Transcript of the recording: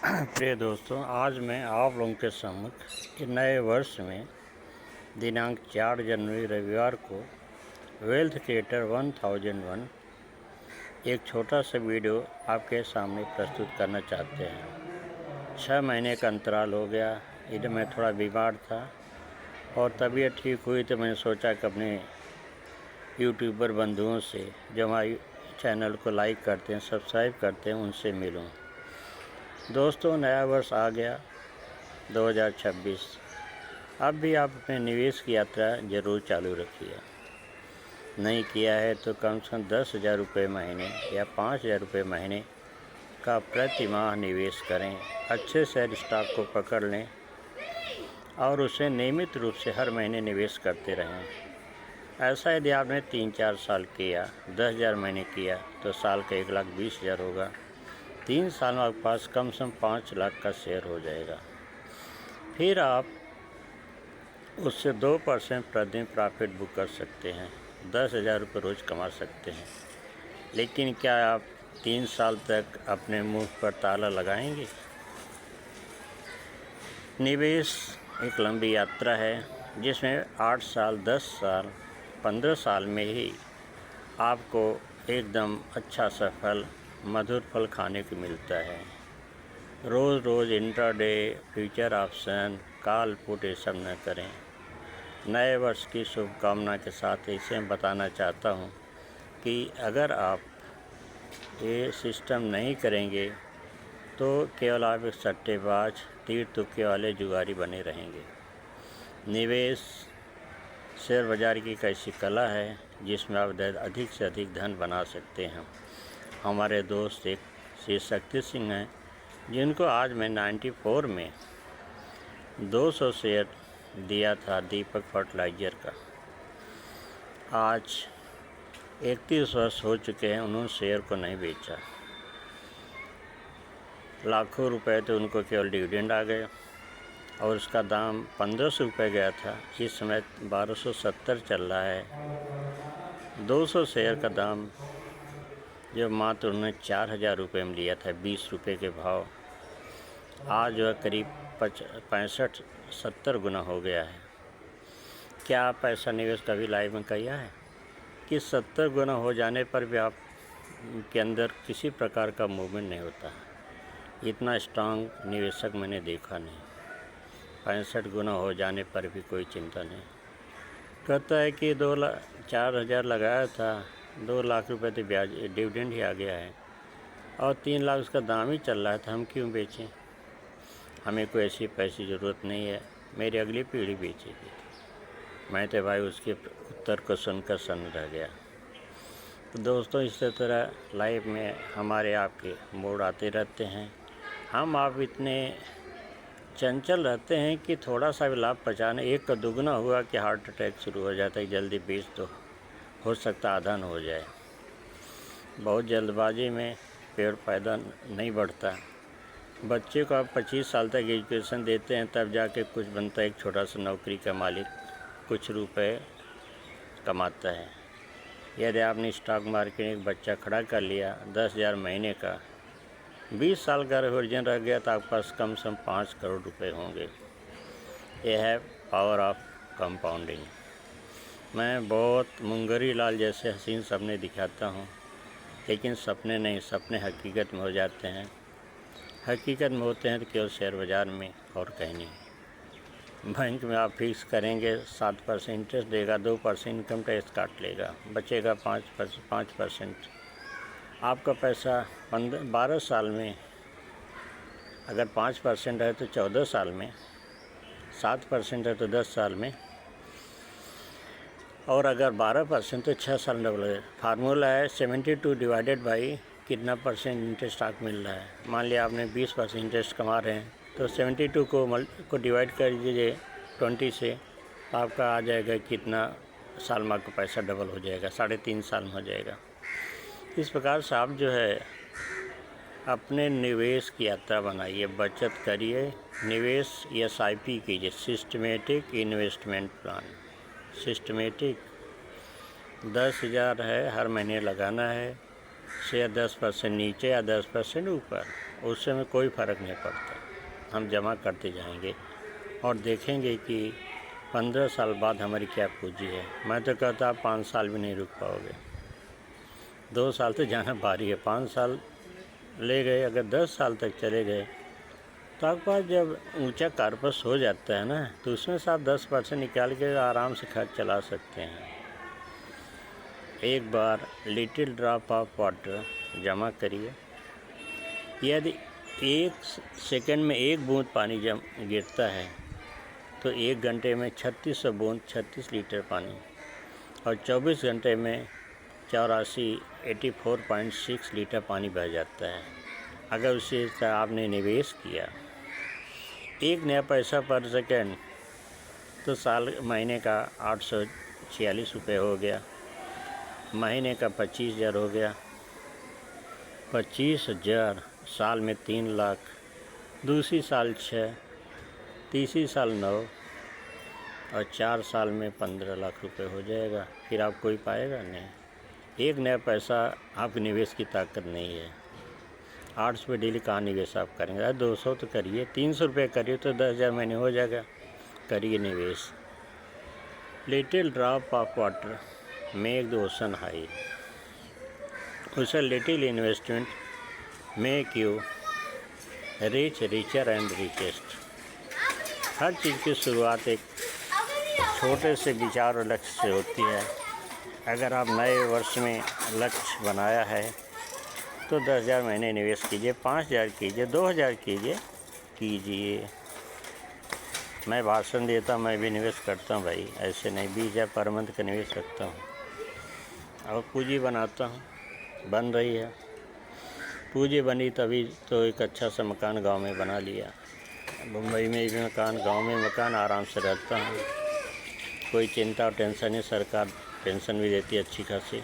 प्रिय दोस्तों, आज मैं आप लोगों के समक्ष नए वर्ष में दिनांक 4 जनवरी रविवार को वेल्थ क्रिएटर 1001 एक छोटा सा वीडियो आपके सामने प्रस्तुत करना चाहते हैं। 6 महीने का अंतराल हो गया। इधर मैं थोड़ा बीमार था और तबीयत ठीक हुई तो मैंने सोचा कि अपने यूट्यूबर बंधुओं से जो हमारे चैनल को लाइक करते हैं, सब्सक्राइब करते हैं, उनसे मिलूं। दोस्तों, नया वर्ष आ गया 2026। अब भी आप अपने निवेश की यात्रा ज़रूर चालू रखिए। नहीं किया है तो कम से कम 10,000 रुपये महीने या 5,000 रुपये महीने का प्रति माह निवेश करें। अच्छे शेयर स्टॉक को पकड़ लें और उसे नियमित रूप से हर महीने निवेश करते रहें। ऐसा यदि आपने 3-4 साल किया, 10,000 महीने किया तो साल का 1,20,000 होगा। 3 साल में आपके पास कम से कम 5 लाख का शेयर हो जाएगा। फिर आप उससे 2% प्रतिदिन प्रॉफिट बुक कर सकते हैं। 10,000 रुपये रोज़ कमा सकते हैं। लेकिन क्या आप 3 साल तक अपने मुंह पर ताला लगाएंगे? निवेश एक लंबी यात्रा है जिसमें 8 साल, 10 साल, 15 साल में ही आपको एकदम अच्छा सफल मधुर फल खाने को मिलता है। रोज़ रोज़ intraday, future option, call put ये सब न करें। नए वर्ष की शुभकामना के साथ इसे बताना चाहता हूँ कि अगर आप ये सिस्टम नहीं करेंगे तो केवल आप एक सट्टेबाज, तीर तुक्के वाले जुगारी बने रहेंगे। निवेश शेयर बाज़ार की एक ऐसी कला है जिसमें आप अधिक से अधिक धन बना सकते हैं। हमारे दोस्त एक श्री शक्ति सिंह हैं जिनको आज मैं 94 में 200 शेयर दिया था दीपक फर्टिलाइज़र का। आज 31 वर्ष हो चुके हैं, उन्होंने शेयर को नहीं बेचा। लाखों रुपए तो उनको केवल डिविडेंड आ गए और उसका दाम 1,500 रुपये गया था। इस समय 1,270 चल रहा है। 200 शेयर का दाम जो मात्र उन्होंने 4,000 रुपये में लिया था 20 रुपये के भाव, आज जो है करीब 65-70 गुना हो गया है। क्या आप ऐसा निवेश कभी लाइफ में किया है कि 70 गुना हो जाने पर भी आप के अंदर किसी प्रकार का मूवमेंट नहीं होता है? इतना स्ट्रांग निवेशक मैंने देखा नहीं। 65 गुना हो जाने पर भी कोई चिंता नहीं। कहता है कि 4,000 लगाया था, 2 लाख रुपए तो ब्याज डिविडेंड ही आ गया है और 3 लाख उसका दाम ही चल रहा है, तो हम क्यों बेचें? हमें कोई ऐसी पैसे ज़रूरत नहीं है, मेरी अगली पीढ़ी बेचेगी। मैं तो भाई उसके उत्तर को सुनकर सन्न रह गया। तो दोस्तों, इसी तरह लाइफ में हमारे आपके मोड़ आते रहते हैं। हम आप इतने चंचल रहते हैं कि थोड़ा सा भी लाभ पचाने, एक का दुगना हुआ कि हार्ट अटैक शुरू हो जाता है। जल्दी बेच दो, हो सकता आधा न हो जाए। बहुत जल्दबाजी में पेड़ पैदा नहीं बढ़ता। बच्चे को आप 25 साल तक एजुकेशन देते हैं तब जाके कुछ बनता है। एक छोटा सा नौकरी का मालिक कुछ रुपए कमाता है। यदि आपने स्टॉक मार्केट में एक बच्चा खड़ा कर लिया 10,000 महीने का, 20 साल का होरिजन रह गया तो आपके पास कम से कम 5 करोड़ रुपए होंगे। यह है पावर ऑफ कंपाउंडिंग। मैं बहुत मुंगरी लाल जैसे हसीन सपने दिखाता हूँ, लेकिन सपने नहीं, सपने हकीकत में हो जाते हैं। हकीकत में होते हैं तो केवल शेयर बाज़ार में और कहीं नहीं। बैंक में आप फिक्स करेंगे 7% इंटरेस्ट देगा, 2% इनकम टैक्स काट लेगा, बचेगा 5%। आपका पैसा 12 साल में अगर 5% है तो 14 साल में, 7% है तो 10 साल में, और अगर 12% तो 6 साल डबल है। फार्मूला है 72 डिवाइडेड बाई कितना परसेंट इंटरेस्ट आपको मिल रहा है। मान लिया आपने 20% इंटरेस्ट कमा रहे हैं तो 72 को डिवाइड कर दीजिए 20 से, आपका आ जाएगा कितना साल में आपका पैसा डबल हो जाएगा, 3.5 साल में हो जाएगा। इस प्रकार से आप जो है अपने निवेश की यात्रा बनाइए, बचत करिए, निवेश SIP कीजिए, सिस्टमेटिक इन्वेस्टमेंट प्लान। सिस्टमेटिक 10,000 है, हर महीने लगाना है। शेयर 10% नीचे या 10% ऊपर, उससे में कोई फ़र्क नहीं पड़ता। हम जमा करते जाएंगे और देखेंगे कि 15 साल बाद हमारी क्या पूंजी है। मैं तो कहता आप 5 साल भी नहीं रुक पाओगे। 2 साल तो जाना भारी है, 5 साल ले गए, अगर 10 साल तक चले गए तो आपके पास जब ऊंचा कार्पस हो जाता है ना, तो उसमें से आप 10% निकाल के आराम से खर्च चला सकते हैं। एक बार लिटिल ड्रॉप ऑफ वाटर जमा करिए। यदि 1 सेकंड में 1 बूंद पानी गिरता है तो 1 घंटे में 3600 बूंद 36 लीटर पानी, और 24 घंटे में 84.6 लीटर पानी बह जाता है। अगर उसी तरह आपने निवेश किया 1 नया पैसा पर सेकंड, तो महीने का 846 रुपये हो गया, महीने का 25,000 हो गया, 25,000, साल में 3 लाख, दूसरी साल 6, तीसरी साल 9, और 4 साल में 15 लाख रुपए हो जाएगा। फिर आप कोई पाएगा नहीं। 1 नया पैसा आपके निवेश की ताकत नहीं है। 800 रुपये डेली कहाँ निवेश आप करेंगे? अरे 200 तो करिए, 300 रुपये करिए तो 10,000 महीने हो जाएगा। करिए निवेश। Little drop of water make the ocean high. उसे little investment make you rich, richer and richest. हर चीज़ की शुरुआत एक छोटे से विचार और लक्ष्य से होती है। अगर आप नए वर्ष में लक्ष्य बनाया है तो 10,000 महीने निवेश कीजिए, 5,000 कीजिए, 2,000 कीजिए। मैं भाषण देता हूँ, मैं भी निवेश करता हूँ भाई, ऐसे नहीं। 20,000 पर मंथ का निवेश रखता हूँ और पूंजी बनाता हूँ। बन रही है पूंजी, बनी तभी तो एक अच्छा सा मकान गांव में बना लिया। मुंबई में भी मकान, गांव में मकान, आराम से रहता हूँ। कोई चिंता और टेंशन नहीं, सरकार पेंशन भी देती है अच्छी खासी।